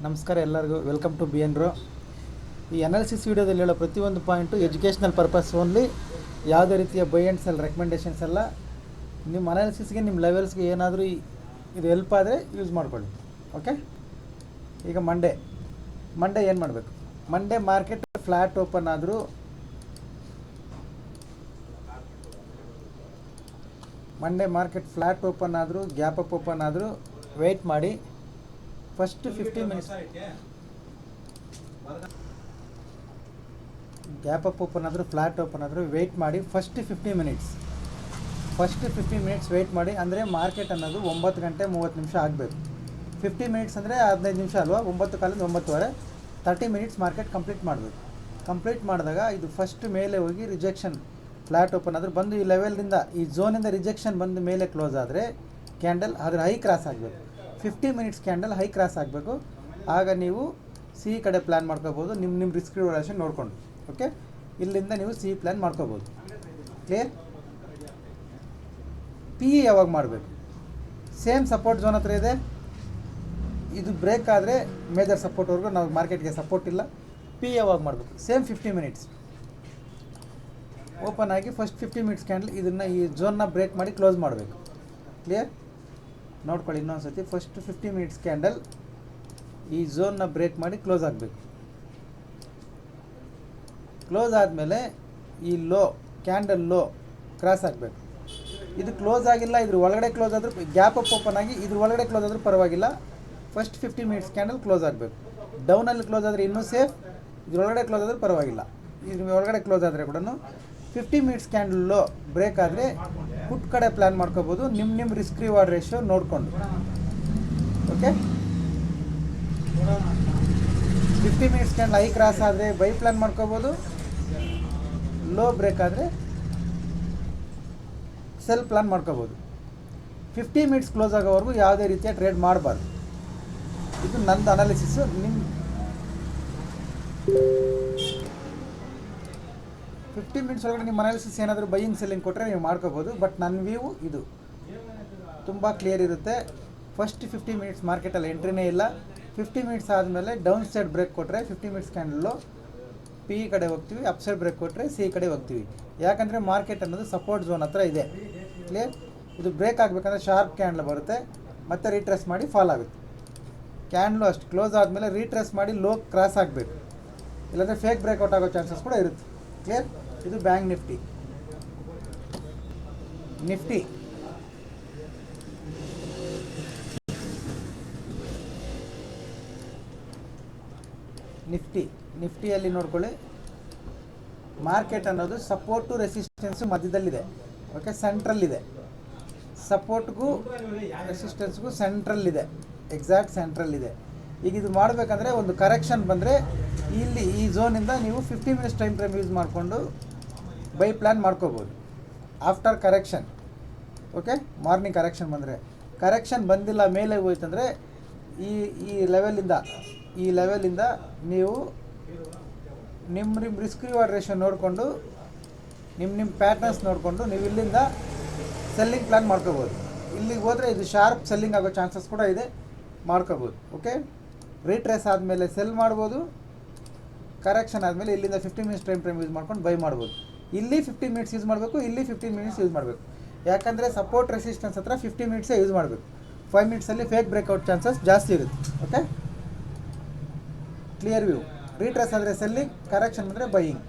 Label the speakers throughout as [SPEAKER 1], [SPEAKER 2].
[SPEAKER 1] ನಮಸ್ಕಾರ ಎಲ್ಲರಿಗೂ, welcome to BN Bro. ಈ ಅನಾಲಿಸಿಸ್ ವೀಡಿಯೋದಲ್ಲಿ ಹೇಳೋ ಪ್ರತಿಯೊಂದು ಪಾಯಿಂಟು ಎಜುಕೇಷ್ನಲ್ ಪರ್ಪಸ್ ಓನ್ಲಿ. ಯಾವುದೇ ರೀತಿಯ ಬೈ ಆ್ಯಂಡ್ ಸೆಲ್ ರೆಕಮೆಂಡೇಷನ್ಸ್ ಎಲ್ಲ. ನಿಮ್ಮ ಅನಾಲಿಸಿಸ್ಗೆ, ನಿಮ್ಮ ಲೆವೆಲ್ಸ್ಗೆ ಏನಾದರೂ ಇದು ಹೆಲ್ಪ್ ಆದರೆ ಯೂಸ್ ಮಾಡ್ಕೊಳ್ಳಿ. ಓಕೆ, ಈಗ ಮಂಡೇ ಏನು ಮಾಡಬೇಕು? ಮಂಡೇ ಮಾರ್ಕೆಟ್ ಫ್ಲ್ಯಾಟ್ ಓಪನ್ ಆದರೂ, ಗ್ಯಾಪ್ ಅಪ್ ಓಪನ್ ಆದರೂ ವೆಯ್ಟ್ ಮಾಡಿ. First 15 minutes gap up open ಆದರೂ, ಫ್ಲ್ಯಾಟ್ ಓಪನ್ ಆದರೂ ವೆಯ್ಟ್ ಮಾಡಿ. ಫಸ್ಟ್ 15 ಮಿನಿಟ್ಸ್ ವೆಯ್ಟ್ ಮಾಡಿ. ಅಂದರೆ ಮಾರ್ಕೆಟ್ ಅನ್ನೋದು 9 ಗಂಟೆ 30 ನಿಮಿಷ ಆಗಬೇಕು. 15 ಮಿನಿಟ್ಸ್ ಅಂದರೆ 15 ನಿಮಿಷ ಅಲ್ವಾ? 9 ಕಾಲಿಂದ 9:15, 30 ಮಿನಿಟ್ಸ್ ಮಾರ್ಕೆಟ್ ಕಂಪ್ಲೀಟ್ ಮಾಡಬೇಕು. ಕಂಪ್ಲೀಟ್ ಮಾಡಿದಾಗ ಇದು ಫಸ್ಟ್ ಮೇಲೆ ಹೋಗಿ ರಿಜೆಕ್ಷನ್, ಫ್ಲ್ಯಾಟ್ ಓಪನ್ ಆದರೂ ಬಂದು ಈ ಲೆವೆಲ್ನಿಂದ, ಈ ಝೋನಿಂದ ರಿಜೆಕ್ಷನ್ ಬಂದು ಮೇಲೆ ಕ್ಲೋಸ್ ಆದರೆ ಕ್ಯಾಂಡಲ್ ಅದರ ಹೈ ಕ್ರಾಸ್ ಆಗಬೇಕು. 15 ಮಿನಿಟ್ಸ್ ಕ್ಯಾಂಡಲ್ ಹೈ ಕ್ರಾಸ್ ಆಗಬೇಕು. ಆಗ ನೀವು ಸಿ ಕಡೆ ಪ್ಲ್ಯಾನ್ ಮಾಡ್ಕೋಬೋದು, ನಿಮ್ಮ ರಿಸ್ಕ್ ರಿವಲ್ಯೂಷನ್ ನೋಡಿಕೊಂಡು. ಓಕೆ, ಇಲ್ಲಿಂದ ನೀವು ಸಿ ಪ್ಲ್ಯಾನ್ ಮಾಡ್ಕೋಬೋದು. ಕ್ಲಿಯರ್? ಪಿ ಯಾವಾಗ ಮಾಡಬೇಕು? ಸೇಮ್ ಸಪೋರ್ಟ್ ಝೋನ್ ಹತ್ರ ಇದೆ. ಇದು ಬ್ರೇಕ್ ಆದರೆ ಮೇಜರ್ ಸಪೋರ್ಟ್ವರೆಗೂ ನಾವು ಮಾರ್ಕೆಟ್ಗೆ ಸಪೋರ್ಟ್ ಇಲ್ಲ. ಪಿ ಯಾವಾಗ ಮಾಡಬೇಕು? ಸೇಮ್ 15 ಮಿನಿಟ್ಸ್ ಓಪನ್ ಆಗಿ ಫಸ್ಟ್ 15 ಮಿನಿಟ್ಸ್ ಕ್ಯಾಂಡಲ್ ಇದನ್ನು, ಈ ಝೋನ್ನ ಬ್ರೇಕ್ ಮಾಡಿ ಕ್ಲೋಸ್ ಮಾಡಬೇಕು. ಕ್ಲಿಯರ್? ನೋಡ್ಕೊಳ್ಳಿ ಇನ್ನೊಂದು ಸತಿ. ಫಸ್ಟ್ 15 ಮಿನಿಟ್ಸ್ ಕ್ಯಾಂಡಲ್ ಈ ಝೋನ್ನ ಬ್ರೇಕ್ ಮಾಡಿ ಕ್ಲೋಸ್ ಆಗಬೇಕು. ಕ್ಲೋಸ್ ಆದಮೇಲೆ ಈ ಕ್ಯಾಂಡಲ್ ಲೋ ಕ್ರಾಸ್ ಆಗಬೇಕು. ಇದು ಕ್ಲೋಸ್ ಆಗಿಲ್ಲ, ಇದ್ರ ಒಳಗಡೆ ಕ್ಲೋಸ್ ಆದರೂ, ಗ್ಯಾಪ್ ಅಪ್ ಓಪನ್ ಆಗಿ ಇದ್ರ ಒಳಗಡೆ ಕ್ಲೋಸ್ ಆದರೂ ಪರವಾಗಿಲ್ಲ. ಫಸ್ಟ್ 15 ಮಿನಿಟ್ಸ್ ಕ್ಯಾಂಡಲ್ ಕ್ಲೋಸ್ ಆಗಬೇಕು. ಡೌನಲ್ಲಿ ಕ್ಲೋಸ್ ಆದರೆ ಇನ್ನೂ ಸೇಫ್, ಇದ್ರೊಳಗಡೆ ಕ್ಲೋಸ್ ಆದರೂ ಪರವಾಗಿಲ್ಲ. ಇದ್ರ ಒಳಗಡೆ ಕ್ಲೋಸ್ ಆದರೆ ಕೂಡ 15 ಮಿನಿಟ್ಸ್ ಕ್ಯಾಂಡಲ್ ಲೋ ಬ್ರೇಕ್ ಆದರೆ ಪುಟ್ ಕಡೆ ಪ್ಲ್ಯಾನ್ ಮಾಡ್ಕೋಬೋದು, ನಿಮ್ಮ ರಿಸ್ಕ್ ರಿವಾರ್ಡ್ ರೇಷಿಯೋ ನೋಡಿಕೊಂಡು. Okay, 15 minutes candle high cross ಆದರೆ ಬೈ ಪ್ಲ್ಯಾನ್ ಮಾಡ್ಕೋಬೋದು, ಲೋ ಬ್ರೇಕ್ ಆದರೆ ಸೆಲ್ ಪ್ಲ್ಯಾನ್ ಮಾಡ್ಕೋಬೋದು. 15 ಮಿನಿಟ್ಸ್ ಕ್ಲೋಸ್ ಆಗೋವರೆಗೂ ಯಾವುದೇ ರೀತಿಯ ಟ್ರೇಡ್ ಮಾಡಬಾರ್ದು. ಇದು ನಂದು ಅನಾಲಿಸಿಸು. 15 ಮಿನಿಟ್ಸ್ ಒಳಗಡೆ ನಿಮ್ಮ ಅನಾಲಿಸಿಸ್ ಏನಾದರೂ ಬೈಯಿಂಗ್ ಸೆಲ್ಲಿಂಗ್ ಕೊಟ್ಟರೆ ನೀವು ಮಾಡ್ಕೋಬೋದು. ಬಟ್ ನನ್ನ ವ್ಯೂ ಇದು ತುಂಬ ಕ್ಲಿಯರ್ ಇರುತ್ತೆ. ಫಸ್ಟ್ 15 ಮಿನಿಟ್ಸ್ ಮಾರ್ಕೆಟಲ್ಲಿ ಎಂಟ್ರಿನೇ ಇಲ್ಲ. 15 ಮಿನಿಟ್ಸ್ ಆದಮೇಲೆ ಡೌನ್ ಸೈಡ್ ಬ್ರೇಕ್ ಕೊಟ್ಟರೆ 15 ಮಿನಿಟ್ಸ್ ಕ್ಯಾಂಡಲ್ಲು ಪಿ ಕಡೆ ಹೋಗ್ತೀವಿ, ಅಪ್ ಸೈಡ್ ಬ್ರೇಕ್ ಕೊಟ್ಟರೆ ಸಿ ಕಡೆ ಹೋಗ್ತೀವಿ. ಯಾಕಂದರೆ ಮಾರ್ಕೆಟ್ ಅನ್ನೋದು ಸಪೋರ್ಟ್ ಝೋನ್ ಹತ್ರ ಇದೆ. ಕ್ಲಿಯರ್? ಇದು ಬ್ರೇಕ್ ಆಗಬೇಕಂದ್ರೆ ಶಾರ್ಪ್ ಕ್ಯಾಂಡಲ್ ಬರುತ್ತೆ, ಮತ್ತೆ ರೀಟ್ರೇಸ್ ಮಾಡಿ ಫಾಲ್ ಆಗುತ್ತೆ. ಕ್ಯಾಂಡಲು ಅಷ್ಟು ಕ್ಲೋಸ್ ಆದಮೇಲೆ ರೀಟ್ರೇಸ್ ಮಾಡಿ ಲೋ ಕ್ರಾಸ್ ಆಗಬೇಕು, ಇಲ್ಲಾಂದರೆ ಫೇಕ್ ಬ್ರೇಕ್ಔಟ್ ಆಗೋ ಚಾನ್ಸಸ್ ಕೂಡ ಇರುತ್ತೆ. ಕ್ಲಿಯರ್? ಇದು ಬ್ಯಾಂಕ್ ನಿಫ್ಟಿ. ನಿಫ್ಟಿಯಲ್ಲಿ ನೋಡ್ಕೊಳ್ಳಿ. ಮಾರ್ಕೆಟ್ ಅನ್ನೋದು ಸಪೋರ್ಟು ರೆಸಿಸ್ಟೆನ್ಸು ಮಧ್ಯದಲ್ಲಿದೆ. ಓಕೆ, ಸೆಂಟ್ರಲ್ಲಿದೆ. ಸಪೋರ್ಟ್ಗೂ ರೆಸಿಸ್ಟೆನ್ಸ್ಗೂ ಸೆಂಟ್ರಲ್ಲಿದೆ, ಎಕ್ಸಾಕ್ಟ್ ಸೆಂಟ್ರಲ್ಲಿದೆ. ಈಗ ಇದು ಮಾಡಬೇಕಂದ್ರೆ ಒಂದು ಕರೆಕ್ಷನ್ ಬಂದರೆ ಇಲ್ಲಿ ಈ ಝೋನಿಂದ ನೀವು 15 ಮಿನಿಟ್ಸ್ ಟೈಮ್ ಫ್ರೇಮ್ ಯೂಸ್ ಮಾಡಿಕೊಂಡು ಬೈ ಪ್ಲ್ಯಾನ್ ಮಾಡ್ಕೋಬೋದು. After correction, okay, morning correction ಬಂದರೆ, ಕರೆಕ್ಷನ್ ಬಂದಿಲ್ಲ ಮೇಲೆ ಹೋಯ್ತಂದರೆ ಈ ಲೆವೆಲಿಂದ ನೀವು ನಿಮ್ಮ ರಿಸ್ಕ್ ರಿವಾರ್ಡ್ ರೇಷಿಯೋ ನೋಡಿಕೊಂಡು, ನಿಮ್ಮ ಪ್ಯಾಟರ್ನ್ಸ್ ನೋಡಿಕೊಂಡು ನೀವು ಇಲ್ಲಿಂದ ಸೆಲ್ಲಿಂಗ್ ಪ್ಲ್ಯಾನ್ ಮಾಡ್ಕೋಬೋದು. ಇಲ್ಲಿಗೆ ಹೋದರೆ ಇದು ಶಾರ್ಪ್ ಸೆಲ್ಲಿಂಗ್ ಆಗೋ ಚಾನ್ಸಸ್ ಕೂಡ ಇದೆ, ಮಾಡ್ಕೋಬೋದು. ಓಕೆ, ರೀಟ್ರೇಸ್ ಆದಮೇಲೆ ಸೆಲ್ ಮಾಡ್ಬೋದು, ಕರೆಕ್ಷನ್ ಆದಮೇಲೆ ಇಲ್ಲಿಂದ 15 ಮಿನಿಟ್ಸ್ ಟೈಮ್ ಫ್ರೇಮ್ ಯೂಸ್ ಮಾಡ್ಕೊಂಡು ಬೈ ಮಾಡ್ಬೋದು. ಇಲ್ಲಿ 15 ಮಿನಿಟ್ಸ್ ಯೂಸ್ ಮಾಡಬೇಕು, ಇಲ್ಲಿ 15 ಮಿನಿಟ್ಸ್ ಯೂಸ್ ಮಾಡಬೇಕು. ಯಾಕಂದರೆ ಸಪೋರ್ಟ್ ರೆಸಿಸ್ಟೆನ್ಸ್ ಹತ್ರ 15 ಮಿನಿಟ್ಸೇ ಯೂಸ್ ಮಾಡಬೇಕು. 5 ಮಿನಿಟ್ಸಲ್ಲಿ ಫೇಕ್ ಬ್ರೇಕ್ಔಟ್ ಚಾನ್ಸಸ್ ಜಾಸ್ತಿ ಇರುತ್ತೆ. Okay, clear view. ರೀಟ್ರೇಸ್ ಆದರೆ ಸೆಲ್ಲಿಂಗ್, ಕರೆಕ್ಷನ್ ಅಂದರೆ ಬೈಯಿಂಗ್.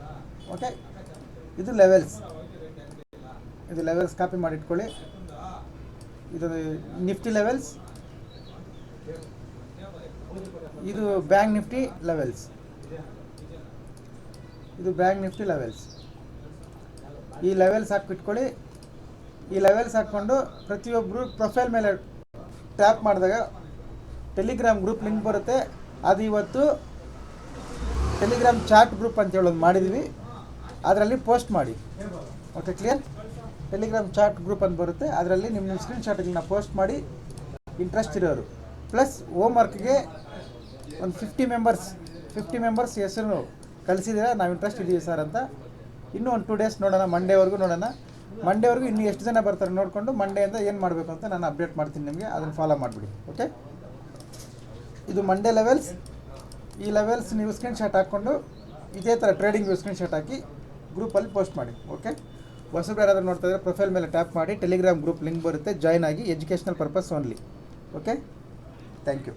[SPEAKER 1] ಓಕೆ, ಇದು ಲೆವೆಲ್ಸ್ ಕಾಪಿ ಮಾಡಿ ಇಟ್ಕೊಳ್ಳಿ. ಇದು ನಿಫ್ಟಿ ಲೆವೆಲ್ಸ್, ಇದು ಬ್ಯಾಂಕ್ ನಿಫ್ಟಿ ಲೆವೆಲ್ಸ್. ಈ ಲೆವೆಲ್ಸ್ ಹಾಕಿಟ್ಕೊಳ್ಳಿ. ಈ ಲೆವೆಲ್ಸ್ ಹಾಕ್ಕೊಂಡು ಪ್ರತಿಯೊಬ್ಬರು ಪ್ರೊಫೈಲ್ ಮೇಲೆ ಟ್ಯಾಪ್ ಮಾಡಿದಾಗ ಟೆಲಿಗ್ರಾಮ್ ಗ್ರೂಪ್ ಲಿಂಕ್ ಬರುತ್ತೆ. ಅದು ಇವತ್ತು ಟೆಲಿಗ್ರಾಮ್ ಚಾಟ್ ಗ್ರೂಪ್ ಅಂತ ಹೇಳೋದು ಮಾಡಿದ್ವಿ, ಅದರಲ್ಲಿ ಪೋಸ್ಟ್ ಮಾಡಿ. Okay, clear? Telegram chat group ಅಂತ ಬರುತ್ತೆ, ಅದರಲ್ಲಿ ನಿಮ್ಮ ಸ್ಕ್ರೀನ್ಶಾಟ್ಗಳನ್ನ ಪೋಸ್ಟ್ ಮಾಡಿ. ಇಂಟ್ರೆಸ್ಟ್ ಇರೋರು ಪ್ಲಸ್ ಹೋಮ್ ವರ್ಕ್ಗೆ ಒಂದು 50 ಮೆಂಬರ್ಸ್ ಹೆಸರು ಕಳಿಸಿದ್ರೆ ನಾವು ಇಂಟ್ರೆಸ್ಟ್ ಇದ್ದೀವಿ ಸರ್ ಅಂತ. ಇನ್ನೂ ಒಂದು 2 ಡೇಸ್ ನೋಡೋಣ, ಮಂಡೇವರೆಗೂ ಇನ್ನೂ ಎಷ್ಟು ಜನ ಬರ್ತಾರೆ ನೋಡಿಕೊಂಡು ಮಂಡೆಯಿಂದ ಏನು ಮಾಡಬೇಕು ಅಂತ ನಾನು ಅಪ್ಡೇಟ್ ಮಾಡ್ತೀನಿ ನಿಮಗೆ. ಅದನ್ನು ಫಾಲೋ ಮಾಡಿಬಿಡಿ. ಓಕೆ. ಇದು ಮಂಡೇ ಲೆವೆಲ್ಸ್. ಈ ಲೆವೆಲ್ಸ್ ನೀವು ಸ್ಕ್ರೀನ್ಶಾಟ್ ಹಾಕ್ಕೊಂಡು ಇದೇ ಥರ ಟ್ರೇಡಿಂಗ್ ಸ್ಕ್ರೀನ್ಶಾಟ್ ಹಾಕಿ ಗ್ರೂಪಲ್ಲಿ ಪೋಸ್ಟ್ ಮಾಡಿ. ಓಕೆ, ಹೊಸಬ್ರು ಯಾರಾದರೂ ನೋಡ್ತಾ ಇದ್ದರೆ ಪ್ರೊಫೈಲ್ ಮೇಲೆ ಟ್ಯಾಪ್ ಮಾಡಿ, ಟೆಲಿಗ್ರಾಮ್ ಗ್ರೂಪ್ ಲಿಂಕ್ ಬರುತ್ತೆ, ಜಾಯ್ನ್ ಆಗಿ, educational purpose only. Okay, thank you.